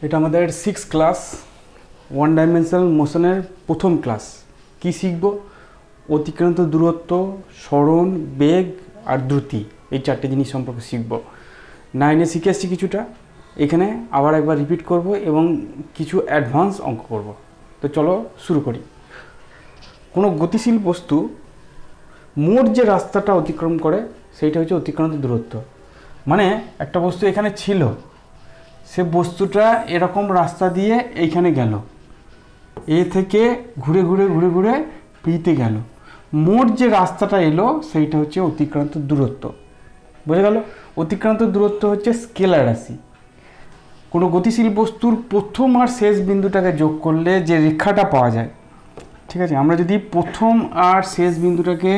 এটা আমাদের 6 class one dimensional মোশনের প্রথম ক্লাস। কি শিখব? অতিক্রান্ত দূরত্ব, সরণ, বেগ আর দ্রুতি, এই চারটে জিনিস সম্পর্কে শিখব। 9-এ শিখে এসেছি কিছুটা, এখানে আবার একবার রিপিট করব এবং কিছু অ্যাডভান্স অঙ্ক করব। তো চলো শুরু করি। কোনো গতিশীল বস্তু মোট যে রাস্তাটা অতিক্রম করে সেইটা হচ্ছে অতিক্রান্ত দূরত্ব। মানে একটা বস্তু এখানে ছিল, সে বস্তুটা এরকম রাস্তা দিয়ে এইখানে গেল, এ থেকে ঘুরে ঘুরে ঘুরে ঘুরে বিতে গেল, মোট যে রাস্তাটা এলো সেইটা হচ্ছে অতিক্রান্ত দূরত্ব। বুঝে গেল? অতিক্রান্ত দূরত্ব হচ্ছে স্কেলার রাশি। কোনো গতিশীল বস্তুর প্রথম আর শেষ বিন্দুটাকে যোগ করলে যে রেখাটা পাওয়া যায়, ঠিক আছে, আমরা যদি প্রথম আর শেষ বিন্দুটাকে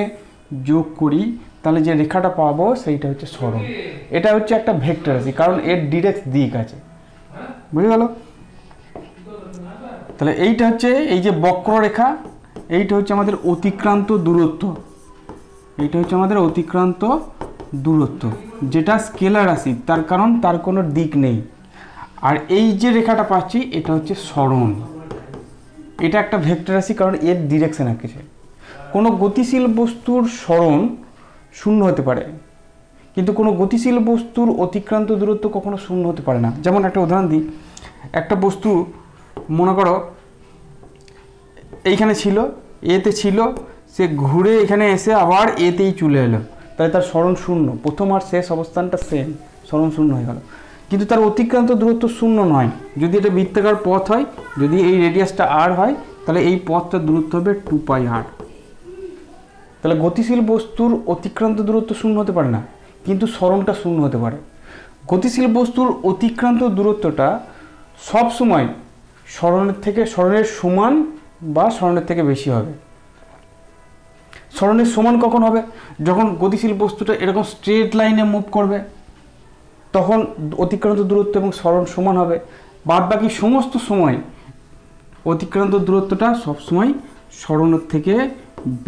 যোগ করি তাহলে যে রেখাটা পাবো সেইটা হচ্ছে সরণ। এটা হচ্ছে একটা ভেক্টর রাশি, কারণ এর ডিরেক্ট দিক আছে। বুঝে গেল? তাহলে এইটা হচ্ছে এই যে বক্ররেখা, এইটা হচ্ছে আমাদের অতিক্রান্ত দূরত্ব। এইটা হচ্ছে আমাদের অতিক্রান্ত দূরত্ব, যেটা স্কেলার রাশি, তার কারণ তার কোনো দিক নেই। আর এই যে রেখাটা পাচ্ছি এটা হচ্ছে সরণ। এটা একটা ভেক্টর রাশি, কারণ এর ডিরেকশন আছে। কোনো গতিশীল বস্তুর সরণ শূন্য হতে পারে, কিন্তু কোনো গতিশীল বস্তুর অতিক্রান্ত দূরত্ব কখনো শূন্য হতে পারে না। যেমন একটা উদাহরণ দিই, একটা বস্তু মনে করো এইখানে ছিল, এতে ছিল, সে ঘুরে এখানে এসে আবার এতেই চলে এলো, তাই তার সরণ শূন্য। প্রথম আর শেষ অবস্থানটা সেম, সরণ শূন্য হয়ে গেল। কিন্তু তার অতিক্রান্ত দূরত্ব শূন্য নয়। যদি এটা বৃত্তাকার পথ হয়, যদি এই রেডিয়াসটা আর হয়, তাহলে এই পথটার দূরত্ব হবে 2πr। তাহলে গতিশীল বস্তুর অতিক্রান্ত দূরত্ব শূন্য হতে পারে না, কিন্তু সরণটা শূন্য হতে পারে। গতিশীল বস্তুর অতিক্রান্ত দূরত্বটা সবসময় সরণের সমান বা সরণের থেকে বেশি হবে। সরণের সমান কখন হবে? যখন গতিশীল বস্তুটা এরকম স্ট্রেট লাইনে মুভ করবে, তখন অতিক্রান্ত দূরত্ব এবং সরণ সমান হবে। বাদ বাকি সমস্ত সময় অতিক্রান্ত দূরত্বটা সবসময় সরণের থেকে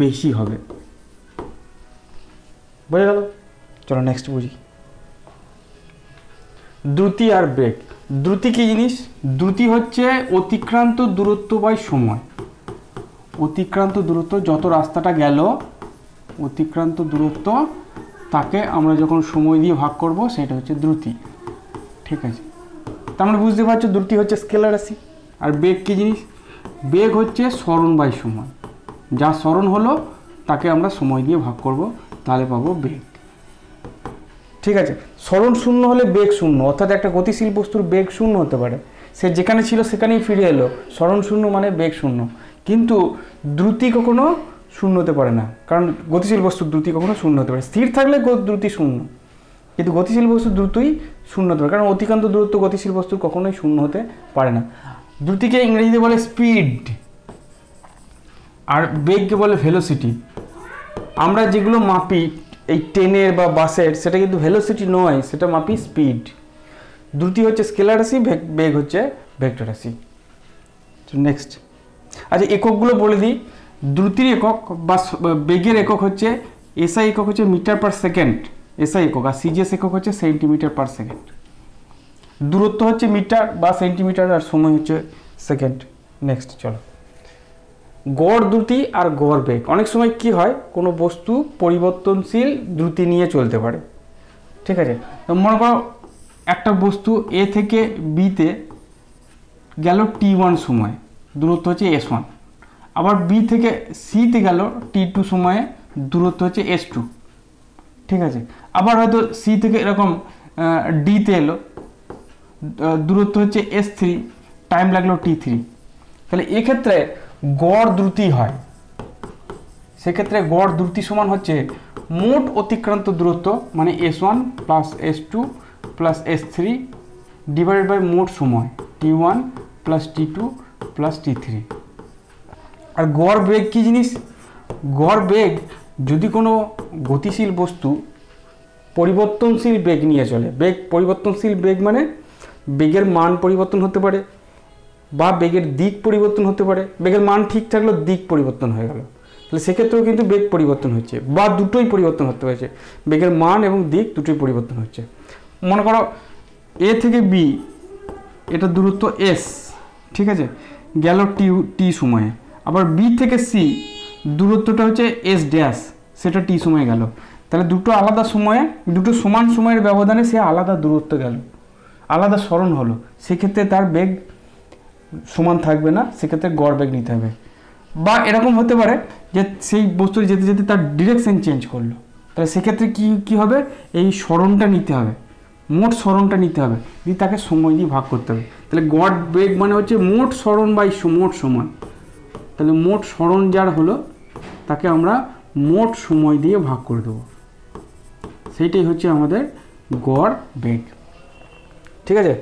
বেশি হবে। বুঝে গেল? চলো নেক্সট বুঝি। দ্রুতি আর বেগ। দ্রুতি কি জিনিস? দ্রুতি হচ্ছে অতিক্রান্ত দূরত্ব বাই সময়। অতিক্রান্ত দূরত্ব, যত রাস্তাটা গেল অতিক্রান্ত দূরত্ব, তাকে আমরা যখন সময় দিয়ে ভাগ করব সেটা হচ্ছে দ্রুতি। ঠিক আছে, তার মানে বুঝতে পারছো দ্রুতি হচ্ছে স্কেলার রাশি। আর বেগ কি জিনিস? বেগ হচ্ছে সরণ বাই সময়। যা সরণ হলো তাকে আমরা সময় দিয়ে ভাগ করব, তাহলে পাবো বেগ। ঠিক আছে, সরণ শূন্য হলে বেগ শূন্য, অর্থাৎ একটা গতিশীল বস্তুর বেগ শূন্য হতে পারে, সে যেখানে ছিল সেখানেই ফিরে এলো, সরণ শূন্য মানে বেগ শূন্য। কিন্তু দ্রুতি কখনো শূন্য হতে পারে না, কারণ গতিশীল বস্তুর দ্রুতি কখনো শূন্য হতে পারে। স্থির থাকলে দ্রুতি শূন্য, কিন্তু গতিশীল বস্তুর দ্রুতই শূন্য হতে পারে, কারণ অতিক্রান্ত দূরত্ব গতিশীল বস্তুর কখনোই শূন্য হতে পারে না। দ্রুতিকে ইংরেজিতে বলে স্পিড, আর বেগকে বলে ভেলোসিটি। আমরা যেগুলো মাপি এই ট্রেনের বা বাসের, সেটা কিন্তু ভেলোসিটি নয়, সেটা মাপি স্পিড। দ্রুতি হচ্ছে স্কেলার রাশি, বেগ হচ্ছে ভেক্টর রাশি। নেক্সট, আচ্ছা এককগুলো বলে দিই। দ্রুতির একক বা বেগের একক হচ্ছে এসআই একক হচ্ছে মিটার পার সেকেন্ড, এসআই একক, আর সিজিএস একক হচ্ছে সেন্টিমিটার পার সেকেন্ড। দূরত্ব হচ্ছে মিটার বা সেন্টিমিটার, আর সময় হচ্ছে সেকেন্ড। নেক্সট চলো, গড় দ্রুতি আর গড় বেগ। অনেক সময় কি হয়, কোনো বস্তু পরিবর্তনশীল দ্রুতি নিয়ে চলতে পারে। ঠিক আছে, তো মনে করো একটা বস্তু এ থেকে বিতে গেল t1 সময়, দূরত্ব হচ্ছে s1। আবার বি থেকে সিতে গেল t2 সময়ে, দূরত্ব হচ্ছে s2। ঠিক আছে, আবার হয়তো সি থেকে এরকম ডিতে এলো, দূরত্ব হচ্ছে s3, টাইম লাগলো t3। তাহলে এক্ষেত্রে গড় দ্রুতি হয়। সেক্ষেত্রে গড় দ্রুতি সমান হচ্ছে মোট অতিক্রান্ত দূরত্ব, মানে s1 plus s2 plus s3 divided by মোট সময় t1 plus t2 plus t3। আর গড় বেগ কি জিনিস? গড় বেগ যদি কোনো গতিশীল বস্তু পরিবর্তনশীল বেগ নিয়ে চলে। বেগ পরিবর্তনশীল বেগ মানে বেগের মান পরিবর্তন হতে পারে বা বেগের দিক পরিবর্তন হতে পারে। বেগের মান ঠিক থাকলেও দিক পরিবর্তন হয়ে গেল, তাহলে সেক্ষেত্রেও কিন্তু বেগ পরিবর্তন হচ্ছে, বা দুটোই পরিবর্তন হতে হয়েছে, বেগের মান এবং দিক দুটোই পরিবর্তন হচ্ছে। মনে করো এ থেকে বি এটা দূরত্ব এস, ঠিক আছে, গেল টি সময়ে। আবার বি থেকে সি দূরত্বটা হচ্ছে এস ড্যাশ, সেটা টি সময়ে গেল। তাহলে দুটো আলাদা সময়ে, দুটো সমান সময়ের ব্যবধানে সে আলাদা দূরত্ব গেল, আলাদা সরণ হলো, সেক্ষেত্রে তার বেগ সমান থাকবে না, সেক্ষেত্রে গড় বেগ নিতে হবে। বা এরকম হতে পারে যে সেই বস্তু যেতে যেতে তার ডিরেকশন চেঞ্জ করলো, তাহলে সেক্ষেত্রে কি হবে, এই সরণটা নিতে হবে, মোট সরণটা নিতে হবে, দিয়ে তাকে সময় দিয়ে ভাগ করতে হবে। তাহলে গড় বেগ মানে হচ্ছে মোট সরণ বাই মোট সময়। তাহলে মোট সরণ যার হলো তাকে আমরা মোট সময় দিয়ে ভাগ করে দেবো, সেইটাই হচ্ছে আমাদের গড় বেগ। ঠিক আছে,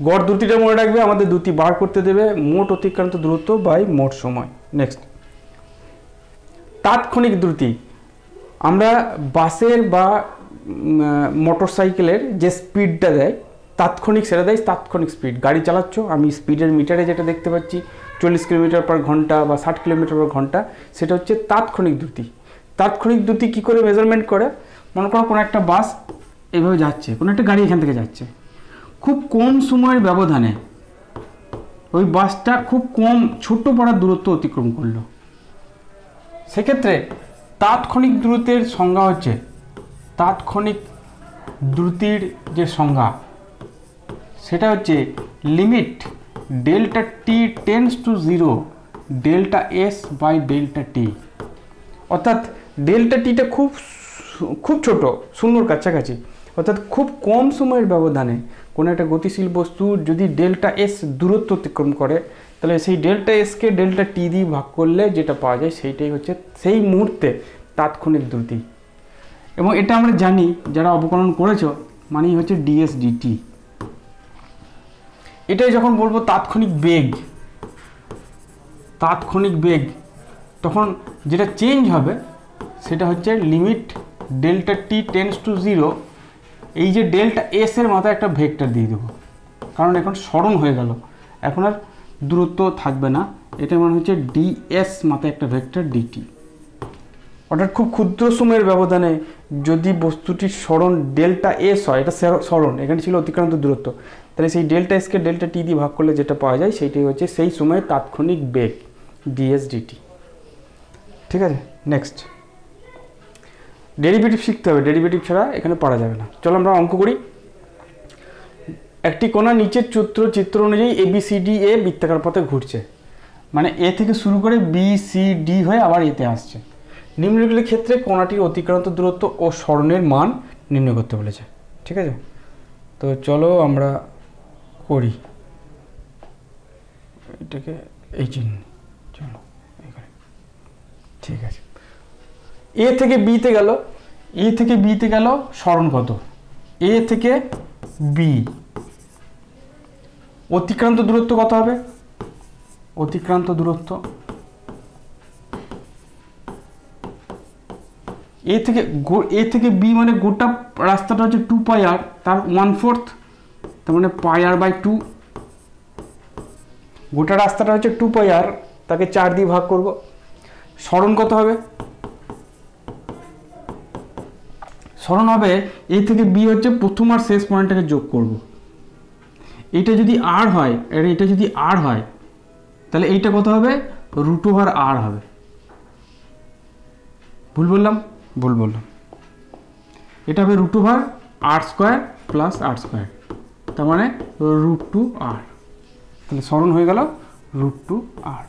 গড় দ্রুতিটা মনে রাখবে, আমাদের দ্রুতি বার করতে দেবে মোট অতিক্রান্ত দূরত্ব বাই মোট সময়। নেক্সট, তাৎক্ষণিক দ্রুতি। আমরা বাসের বা মোটর সাইকেলের যে স্পিডটা দেয় তাৎক্ষণিক, সেটা দেয় তাৎক্ষণিক স্পিড। গাড়ি চালাচ্ছ, আমি স্পিডের মিটারে যেটা দেখতে পাচ্ছি 40 কিলোমিটার পার ঘন্টা বা 60 কিলোমিটার পার ঘন্টা, সেটা হচ্ছে তাৎক্ষণিক দ্রুতি। তাৎক্ষণিক দ্রুতি কী করে মেজারমেন্ট করে, মনে করো কোনো একটা বাস এভাবে যাচ্ছে, কোনো একটা গাড়ি এখান থেকে যাচ্ছে, খুব কম সময়ের ব্যবধানে ওই বাসটা খুব কম ছোট্ট পাড়ার দূরত্ব অতিক্রম করলো, সেক্ষেত্রে তাৎক্ষণিক দ্রুতির সংজ্ঞা হচ্ছে, তাৎক্ষণিক দ্রুতির যে সংজ্ঞা সেটা হচ্ছে limit delta T tends to 0 delta S by delta T. অর্থাৎ ডেল্টা টিটা খুব ছোট, শূন্যর কাছাকাছি, অর্থাৎ খুব কম সময়ের ব্যবধানে কোনো একটা গতিশীল বস্তু যদি ডেল্টা এস দূরত্ব অতিক্রম করে, তাহলে সেই ডেল্টা এসকে ডেল্টা টি দিয়ে ভাগ করলে যেটা পাওয়া যায় সেইটাই হচ্ছে সেই মুহূর্তে তাৎক্ষণিক দ্রুতি। এবং এটা আমরা জানি যারা অবকলন করেছো, মানেই হচ্ছে ডিএস ডিটি। এটাই যখন বলবো তাৎক্ষণিক বেগ, তাৎক্ষণিক বেগ, তখন যেটা চেঞ্জ হবে সেটা হচ্ছে limit delta T tends to 0, এই যে ডেল্টা এস এর মাথায় একটা ভেক্টর দিয়ে দেবো, কারণ এখন সরণ হয়ে গেল, এখন আর দূরত্ব থাকবে না, এটা মানে হচ্ছে ডিএস মাথায় একটা ভেক্টর ডিটি। অর্থাৎ খুব ক্ষুদ্র সময়ের ব্যবধানে যদি বস্তুটির সরণ ডেল্টা এস হয়, এটা সরণ, এখানে ছিল অতিক্রান্ত দূরত্ব, তাহলে সেই ডেল্টা এসকে ডেল্টা টি দিয়ে ভাগ করলে যেটা পাওয়া যায় সেইটাই হচ্ছে সেই সময়ের তাৎক্ষণিক বেগ ডিএস ডিটি। ঠিক আছে, নেক্সট, ডেরিভেটিভ শিখতে হবে, ডেরিভেটিভ ছাড়া এখানে পড়া যাবে না। চলো আমরা অঙ্ক করি। একটি কণা নিচের চিত্র অনুযায়ী ABCD এ বৃত্তাকার পথে ঘুরছে, মানে এ থেকে শুরু করে BCD হয়ে আবার এতে আসছে। নিম্নলিখিত ক্ষেত্রে কণাটির অতিক্রান্ত দূরত্ব ও সরণের মান নির্ণয় করতে বলেছে। ঠিক আছে, তো চলো আমরা করি এটাকে, এই চিহ্ন, চলো এখানে। ঠিক আছে, এ থেকে বিতে গেল, এ থেকে বিতে গেল, সরণ কত, এ থেকে বি, অতিক্রান্ত দূরত্ব কত হবে, অতিক্রান্ত দূরত্ব এ থেকে বি মানে গোটা রাস্তাটা হচ্ছে 2πr, তার 1/4, তার মানে πr/2, গোটা রাস্তাটা হচ্ছে 2πr, তাকে 4 দিয়ে ভাগ করব। সরণ কত হবে, সরণ হবে এ থেকে বি হচ্ছে প্রথম আর শেষ পয়েন্টটাকে যোগ করব। এটা যদি আর হয়, এটা যদি আর হয়, তাহলে এইটা কত হবে, √r হবে। ভুল বললাম, ভুল বললাম, এটা হবে √r² প্লাস r², তার মানে √2r, তাহলে সরণ হয়ে গেল √2r।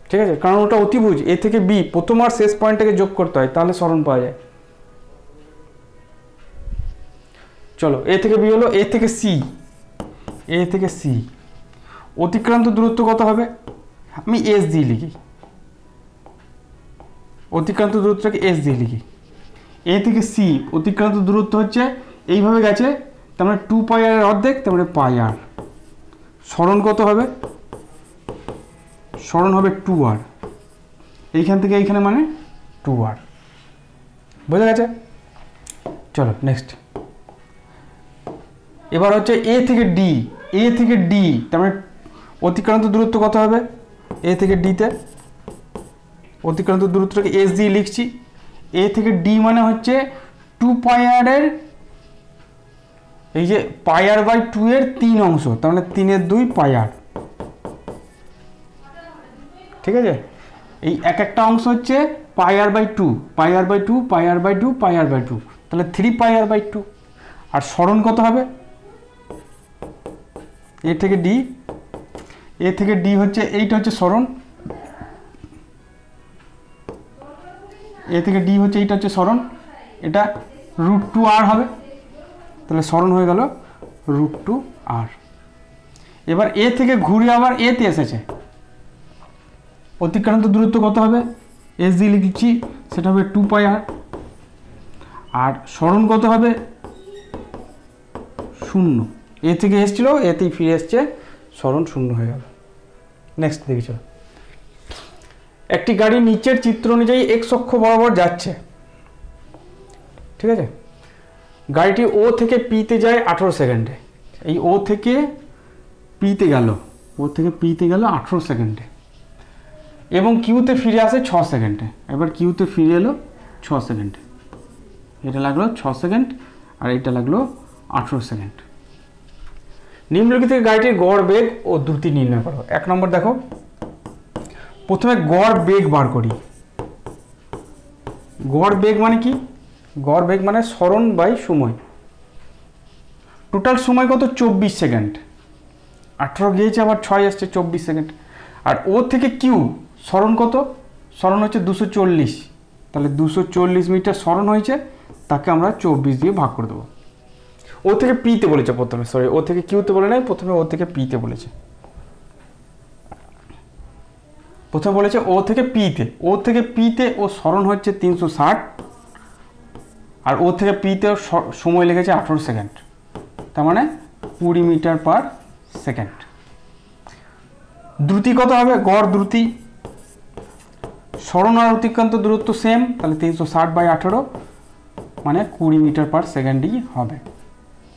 ঠিক আছে, কারণ ওটা অতিভুজ, এ থেকে বি প্রথম আর শেষ পয়েন্টটাকে যোগ করতে হয়, তাহলে সরণ পাওয়া যায়। চলো, এ থেকে বি হলো, এ থেকে সি, এ থেকে সি অতিক্রান্ত দূরত্ব কত হবে, আমি এস দিয়ে লিখি, অতিক্রান্ত দূরত্বটাকে এস দিয়ে লিখি। এ থেকে সি অতিক্রান্ত দূরত্ব হচ্ছে এইভাবে গেছে, তার মানে 2πr এর অর্ধেক, তার মানে πr। সরণ কত হবে, সরণ হবে 2r, এইখান থেকে এইখানে মানে 2r। বোঝা গেছে? চলো নেক্সট, এবার হচ্ছে এ থেকে ডি, এ থেকে ডি, তার মানে অতিক্রান্ত দূরত্ব কত হবে, এ থেকে ডিতে অতিক্রান্ত দূরত্বটাকে এস দিয়ে লিখছি। এ থেকে ডি মানে হচ্ছে 2πr এর এই যে পাই আর বাই 2 এর 3 অংশ, তার মানে 3 এর 2 পাই আর। ঠিক আছে, এই এক একটা অংশ হচ্ছে pi R by 2, pi R by 2, pi R by 2, pi R by 2, তাহলে 3 পাই আর বাই 2। আর সরণ কত হবে? এ থেকে ডি, এ থেকে ডি হচ্ছে, এইটা হচ্ছে সরণ, এ থেকে ডি হচ্ছে, এইটা হচ্ছে সরণ, এটা √2r হবে, তাহলে সরণ হয়ে গেল √2r। এবার এ থেকে ঘুরে আবার এতে এসেছে, অতিক্রান্ত দূরত্ব কত হবে? এস দিয়ে লিখছি, সেটা হবে 2 পাই আর। আর সরণ কত হবে? 0, এ থেকে এসেছিল, এতেই ফিরে এসছে, সরণ 0 হয়ে গেল। নেক্সট দেখি চলো। একটি গাড়ি নিচের চিত্র অনুযায়ী এক্স অক্ষ বরাবর যাচ্ছে। ঠিক আছে, গাড়িটি ও থেকে পিতে যায় 18 সেকেন্ডে। এই ও থেকে পিতে গেল, ও থেকে পিতে গেল 18 সেকেন্ডে, এবং কিউতে ফিরে আসে 6 সেকেন্ডে। এবার কিউতে ফিরে এলো 6 সেকেন্ডে, এটা লাগলো 6 সেকেন্ড, আর এটা লাগলো 18 সেকেন্ড। নিম্নলিখিত গাড়িটির গড় বেগ ও দ্রুতি নির্ণয় করো। 1 নম্বর দেখো, প্রথমে গড় বেগ বার করি। গড় বেগ মানে কি? গড় বেগ মানে সরণ বাই সময়। টোটাল সময় কত? 24 সেকেন্ড। 18 গিয়েছে, আবার 6 আসছে, 24 সেকেন্ড। আর ও থেকে কিউ সরণ কত? সরণ হচ্ছে 240, তাহলে 240 মিটার সরণ হয়েছে, তাকে আমরা 24 দিয়ে ভাগ করে দেবো। ও থেকে পিতে বলেছে প্রথমে, সরি, ও থেকে কিউতে বলে নাই, প্রথমে ও থেকে পিতে বলেছে। প্রথমে বলেছে ও থেকে পিতে, ও থেকে পিতে ও সরণ হচ্ছে 360, আর ও থেকে পিতে সময় লেগেছে 18 সেকেন্ড, তার মানে 20 মিটার পার সেকেন্ড। দ্রুতি কত হবে? গড় দ্রুতি, সরণ আর অতিক্রান্ত দূরত্ব সেম, তাহলে 360/18 মানে 20 মিটার পার সেকেন্ডই হবে।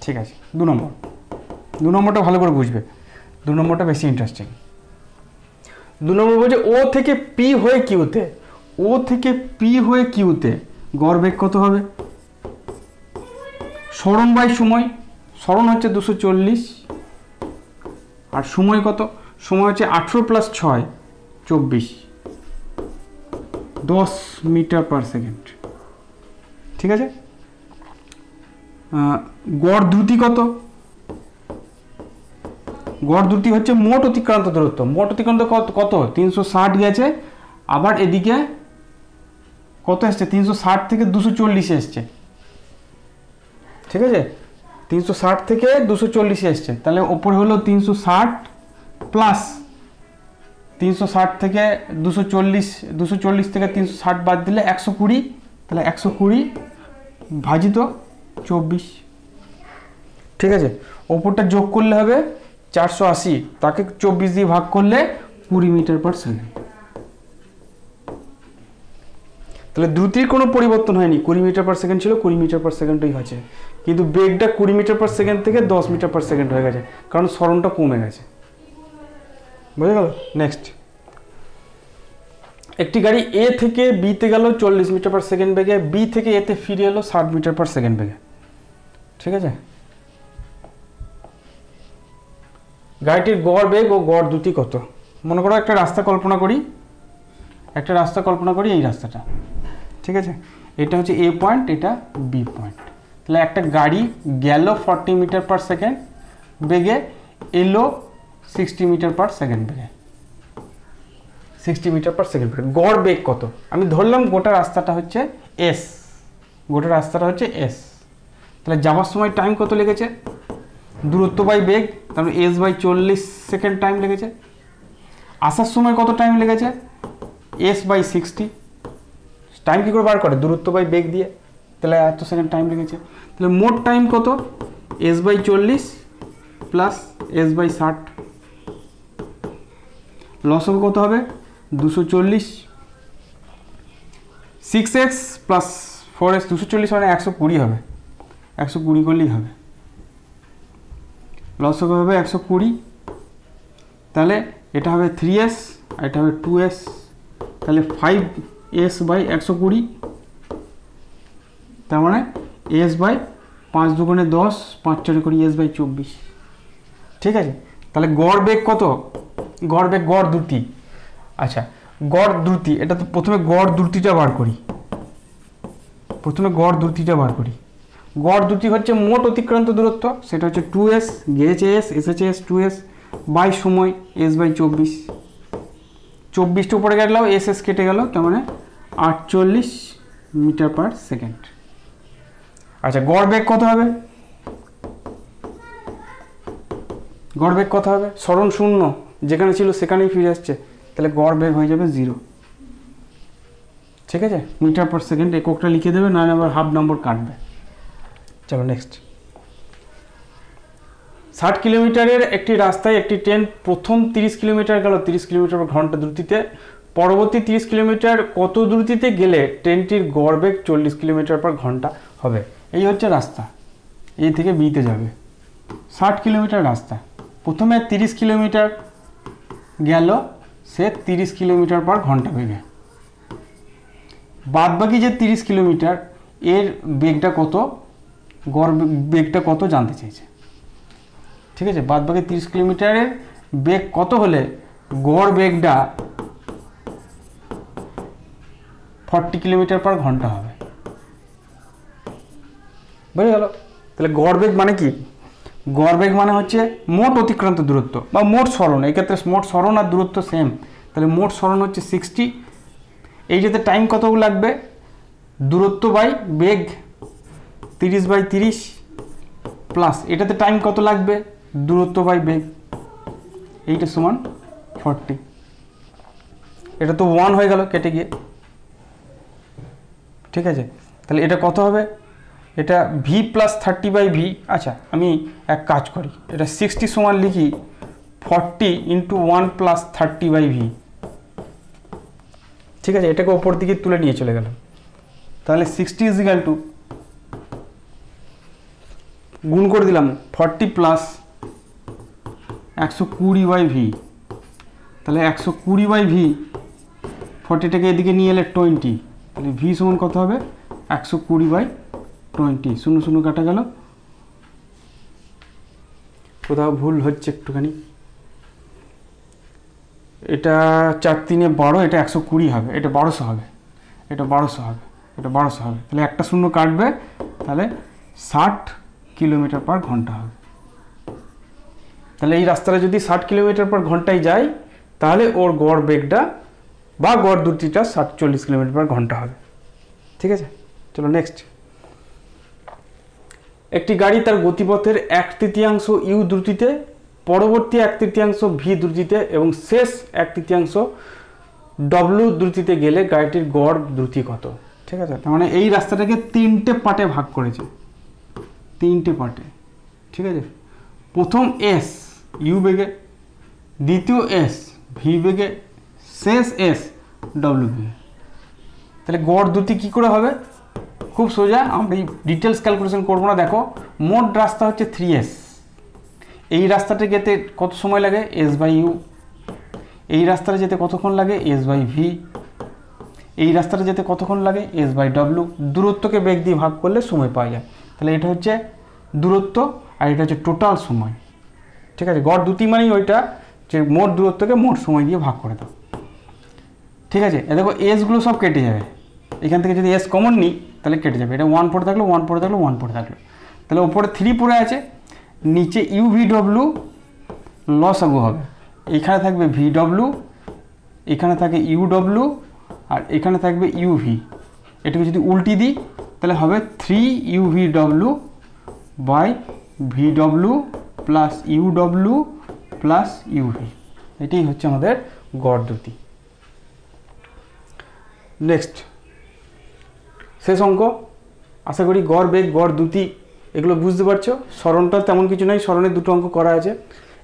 ঠিক আছে, 2 নম্বর। 2 নম্বরটা ভালো করে বুঝবে, 2 নম্বরটা বেশি ইন্টারেস্টিং। 2 নম্বর বলছে ও থেকে পি হয়ে কিউতে, ও থেকে পি হয়ে কিউতে গড় বেগ কত হবে? সরণ বাই সময়, সরণ হচ্ছে 240, আর সময় কত? সময় হচ্ছে 18 + 6 24, 10 মিটার পার সেকেন্ড। ঠিক আছে, গড় দ্রুতি কত? গড় দ্রুতি হচ্ছে মোট অতিক্রান্ত দূরত্ব। মোট অতিক্রান্ত কত? 360 গেছে, আবার এদিকে কত এসছে? 360 থেকে 240 এসছে। ঠিক আছে, 360 থেকে 240 এসছে, তাহলে ওপরে হলো 360 প্লাস 360 থেকে 240, 240 থেকে 360 বাদ দিলে 120, তাহলে 120 ভাজিত 24। ঠিক আছে, ওপরটা যোগ করলে হবে 480, তাকে 24 দিয়ে ভাগ করলে 20 মিটার পার সেকেন্ড। তাহলে দ্রুতির কোনো পরিবর্তন হয়নি, 20 মিটার পার সেকেন্ড ছিল, 20 মিটার পার সেকেন্ডই হয়েছে, কিন্তু বেগটা 20 মিটার পার সেকেন্ড থেকে 10 মিটার পার সেকেন্ড হয়ে গেছে, কারণ সরণটা কমে গেছে। বুঝে গেল? নেক্সট, একটি গাড়ি এ থেকে বিতে গেল 40 মিটার পার সেকেন্ড বেগে, বি থেকে এতে ফিরে এলো 60 মিটার পার সেকেন্ড বেগে। ঠিক আছে, গাড়িটির গড় বেগ ও গড় দ্রুতি কত? মনে করো একটা রাস্তা কল্পনা করি, এই রাস্তাটা। ঠিক আছে, এটা হচ্ছে এ পয়েন্ট, এটা বি পয়েন্ট। তাহলে একটা গাড়ি গেল 40 মিটার পার সেকেন্ড বেগে, এলো 60 মিটার পার সেকেন্ড বেগে, 60 মিটার পার সেকেন্ড বেগে। গড় বেগ কত? আমি ধরলাম গোটা রাস্তাটা হচ্ছে এস, তাহলে যাওয়ার সময় টাইম কত লেগেছে? দূরত্ব বাই বেগ, তারপরে S/40 সেকেন্ড টাইম লেগেছে। আসার সময় কত টাইম লেগেছে? S/60। টাইম কী করে বার করে? দূরত্ব বাই বেগ দিয়ে, তাহলে এত সেকেন্ড টাইম লেগেছে। তাহলে মোট টাইম কত? S/40 plus S/60। লসও কত হবে? 240, 6x প্লাস 4x, 240 মানে 120 হবে, 120 করলেই হবে। লসও হবে 120, তাহলে এটা হবে 3s আর এটা হবে 2s, তাহলে 5s/120, তার মানে s/60 5 দুগুণে 10, 5 4 করি s/24। ঠিক আছে, তাহলে গড় বেগ কত? গড় বেগ, গড় দ্রুতি। আচ্ছা, গড় দ্রুতি, এটা তো প্রথমে গড় দ্রুতিটা বার করি। গড় দ্রুতি হচ্ছে মোট অতিক্রান্ত দূরত্ব, সেটা হচ্ছে 2s, গিয়েছে s, এসেছে s, 2s বাই সময় s/24। 24টা উপরে গেলাম, s কেটে গেল, তার মানে 48 মিটার/সেকেন্ড। আচ্ছা, গড় বেগ কত হবে? গড় বেগ কত হবে? সরণ শূন্য, যেখানে ছিল সেখানেই ফিরে আসছে, তাহলে গড় বেগ হয়ে যাবে 0। ঠিক আছে, মিটার/সেকেন্ড এককটা লিখে দেবে, না আবার হাফ নম্বর কাটবে। চলো নেক্সট। 60 কিলোমিটারের একটি রাস্তায় একটি ট্রেন প্রথম 30 কিলোমিটার গেল 30 কিলোমিটার/ঘন্টা দ্রুতিতে, পরবর্তী 30 কিলোমিটার কত দ্রুতিতে গেলে ট্রেনটির গড় বেগ 40 কিলোমিটার/ঘন্টা হবে? এই হচ্ছে রাস্তা, এ থেকে বিতে যাবে। 60 কিলোমিটার রাস্তা, প্রথমে 30 কিলোমিটার গেল সে 30 কিলোমিটার/ঘন্টা বেগে, বাদ বাকি যে 30 কিলোমিটার এর বেগটা কত, গড় বেগটা কত জানতে চেয়েছে। ঠিক আছে, বাদ বাকি 30 কিলোমিটারের বেগ কত হলে গড় বেগটা 40 কিলোমিটার/ঘন্টা হবে। বুঝে গেল? তাহলে গড় বেগ মানে কি? গড় বেগ মানে হচ্ছে মোট অতিক্রান্ত দূরত্ব বা মোট সরণ। এই ক্ষেত্রে মোট সরণ আর দূরত্ব সেম, তাহলে মোট সরণ হচ্ছে 60। এইটাতে টাইম কত লাগবে? দূরত্ব বাই বেগ 30/30 প্লাস এটাতে টাইম কত লাগবে? দূরত্ব বাই বেগ, এইটা সমান 40। এটা তো 1 হয়ে গেল কেটে গিয়ে। ঠিক আছে, তাহলে এটা কত হবে? এটা v + 30/v। আচ্ছা, আমি এক কাজ করি, এটা 60 সমান লিখি 40 × 1 + 30/v। ঠিক আছে, এটাকে ওপর দিকে তুলে নিয়ে চলে গেলাম। তাহলে 60 = গুণ করে দিলাম 40 + 120/v, তাহলে 120/v, 40টাকে এদিকে নিয়ে এলে 20, তাহলে v সমান কত হবে? 120/20। 0 0 কাটা গেল, কোথাও ভুল হচ্ছে একটুখানি। এটা 4 × 3 = 12, এটা 120 হবে, এটা 1200 হবে, এটা 1200 হবে, এটা 1200 হবে। তাহলে একটা শূন্য কাটবে, তাহলে 60 কিলোমিটার/ঘন্টা হবে। তাহলে এই রাস্তাটা যদি 60 কিলোমিটার/ঘন্টায় যায়, তাহলে ওর গড় বেগটা বা গড় দ্রুতিটা 40 কিলোমিটার/ঘন্টা হবে। ঠিক আছে, চলো নেক্সট। একটি গাড়ি তার গতিপথের 1/3 ইউ দ্রুতিতে, পরবর্তী 1/3 ভি দ্রুতিতে এবং শেষ 1/3 ডব্লিউ দ্রুতিতে গেলে গাড়িটির গড় দ্রুতি কত? ঠিক আছে, তার মানে এই রাস্তাটাকে 3টে পার্টে ভাগ করেছে, 3টে পার্টে। ঠিক আছে, প্রথম এস ইউ বেগে, দ্বিতীয় এস ভি বেগে, শেষ এস ডব্লিউ বেগে। তাহলে গড় দ্রুতি কী করে হবে? খুব সোজা, আমরা এই ডিটেলস ক্যালকুলেশন করবো না। দেখো, মোট রাস্তা হচ্ছে 3s, এই রাস্তাটা যেতে কত সময় লাগে? s/u। এই রাস্তাটা যেতে কতক্ষণ লাগে? s/v। এই রাস্তাটা যেতে কতক্ষণ লাগে? s/w। দূরত্বকে বেগ দিয়ে ভাগ করলে সময় পাওয়া যায়। তাহলে এটা হচ্ছে দূরত্ব আর এটা হচ্ছে টোটাল সময়। ঠিক আছে, গড় দ্রুতি মানেই ওইটা যে মোট দূরত্বকে মোট সময় দিয়ে ভাগ করে দাও। ঠিক আছে, দেখো এসগুলো সব কেটে যাবে, এখান থেকে যদি এস কমন নিই তাহলে কেটে যাবে। এটা 1 পড়ে থাকলো, 1 পড়ে থাকলো, 1 পড়ে থাকলো, তাহলে ওপরে 3 পড়ে আছে, নিচে ইউ/ভি/ডব্লিউ লসাগু হবে। এখানে থাকবে ভি/ডব্লিউ, এখানে থাকে ইউ/ডব্লিউ আর এখানে থাকবে ইউ/ভি। এটাকে যদি উল্টি দিই তাহলে হবে 3u/v/v/w প্লাস ইউ/ডব্লিউ প্লাস ইউ/ভি। এটাই হচ্ছে আমাদের গড় দ্রুতি। নেক্সট, শেষ অঙ্ক। আশা করি গড় বেগ, গড় দ্রুতি এগুলো বুঝতে পারছো। সরণটা তেমন কিছু নাই, সরণের 2টো অঙ্ক করা আছে।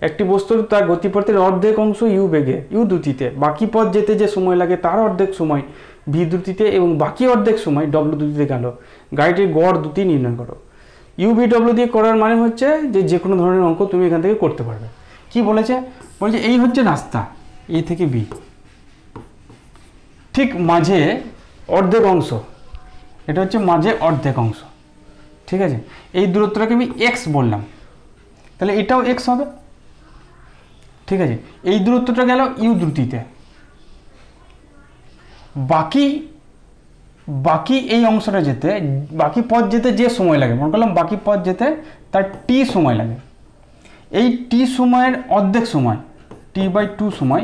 একটি বস্তুর তার গতিপথের অর্ধেক অংশ ইউ বেগে, ইউ দ্রুতিতে, বাকি পথ যেতে যে সময় লাগে তার অর্ধেক সময় ভি দ্রুতিতে এবং বাকি অর্ধেক সময় ডব্লিউ দ্রুতিতে গেল, গাড়িটির গড় দ্রুতি নির্ণয় করো। ইউ/ভি/ডব্লিউ দিয়ে করার মানে হচ্ছে যে কোনো ধরনের অঙ্ক তুমি এখান থেকে করতে পারবে। কি বলেছে? বলছে এই হচ্ছে রাস্তা এ থেকে বি, ঠিক মাঝে অর্ধেক অংশ, এটা হচ্ছে মাঝে অর্ধেক অংশ। ঠিক আছে, এই দূরত্বটাকে আমি এক্স বললাম, তাহলে এটাও এক্স হবে। ঠিক আছে, এই দূরত্বটা গেল ইউ দ্রুতিতে। বাকি এই অংশটা যেতে, বাকি পথ যেতে যে সময় লাগে, মনে করলাম বাকি পথ যেতে তার টি সময় লাগে, এই টি সময়ের অর্ধেক সময় t/2 সময়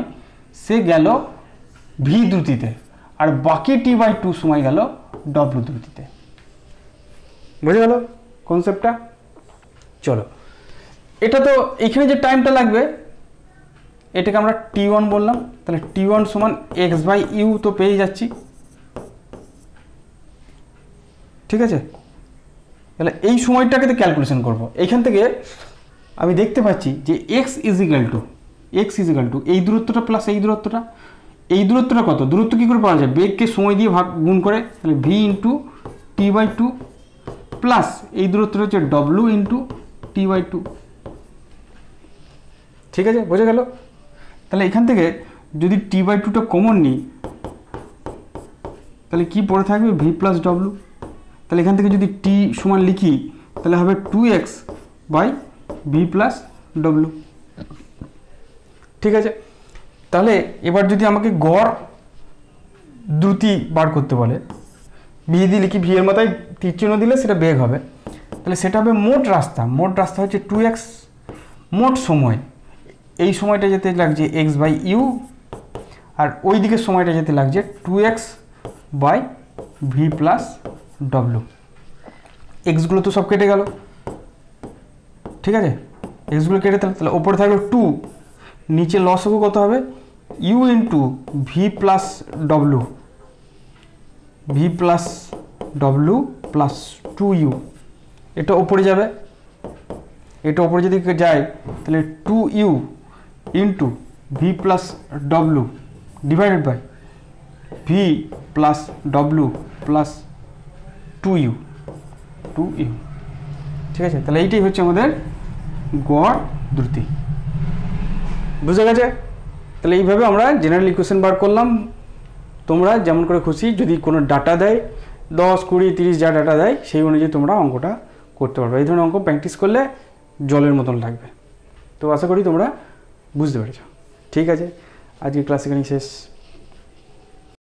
সে গেল ভি দ্রুতিতে, আর বাকি t/2 সময় গেল ডব্লু দ্রুতিতে। বুঝে গেল কনসেপ্টটা? চলো, এটা তো এখানে যে টাইমটা লাগবে এটাকে আমরা t1 বললাম, তাহলে t1 সমান x/u তো পেয়ে যাচ্ছি। ঠিক আছে, তাহলে এই সময়টাকে তো ক্যালকুলেশন করব। এইখান থেকে আমি দেখতে পাচ্ছি যে x ইজিক্যাল টু এই দূরত্বটা প্লাস এই দূরত্বটা কত? দূরত্ব কী করে পাওয়া যায়? বেগকে সময় দিয়ে গুণ করে, তাহলে v ইন্টু t/2 প্লাস এই দূরত্বটা হচ্ছে w ইন্টু t/2। ঠিক আছে, বোঝা গেল? তাহলে এখান থেকে যদি t/2টা কমন নিই তাহলে কি পড়ে থাকবে? v plus w। তাহলে এখান থেকে যদি t সমান লিখি তাহলে হবে 2x/v প্লাস w। ঠিক আছে, তাহলে এবার যদি আমাকে গড় দ্রুতি বার করতে বলে, ভি দিয়ে লিখি, ভি এর মাথায় তীর চিহ্ন দিলে সেটা বেগ হবে, তাহলে সেটা হবে মোট রাস্তা হচ্ছে 2x, মোট সময় এই সময়টা যেতে লাগছে x/u, আর ওই দিকের সময়টা যেতে লাগছে 2x/v প্লাস w। এক্সগুলো তো সব কেটে গেল। ঠিক আছে, এক্সগুলো কেটে তাহলে ওপরে থাকলো 2, নিচে লসগু কত হবে? u into V plus W, plus 2u। এটা ওপরে যাবে, এটা ওপরে যদি যায় তাহলে 2u into V plus W divided by V plus W plus 2u। ঠিক আছে, তাহলে এইটাই হচ্ছে আমাদের গড় দ্রুতি। বুঝে গেছে? তাহলে এইভাবে আমরা জেনারেল ইকুয়েশন বার করলাম। তোমরা যেমন করে খুশি, যদি কোনো ডাটা দেয় 10, 20, 30 যা ডাটা দেয় সেই অনুযায়ী তোমরা অঙ্কটা করতে পারবে। এই ধরনের অঙ্ক প্র্যাকটিস করলে জলের মতন লাগবে। তো আশা করি তোমরা বুঝতে পেরেছ। ঠিক আছে, আজকে ক্লাস এখানেই শেষ।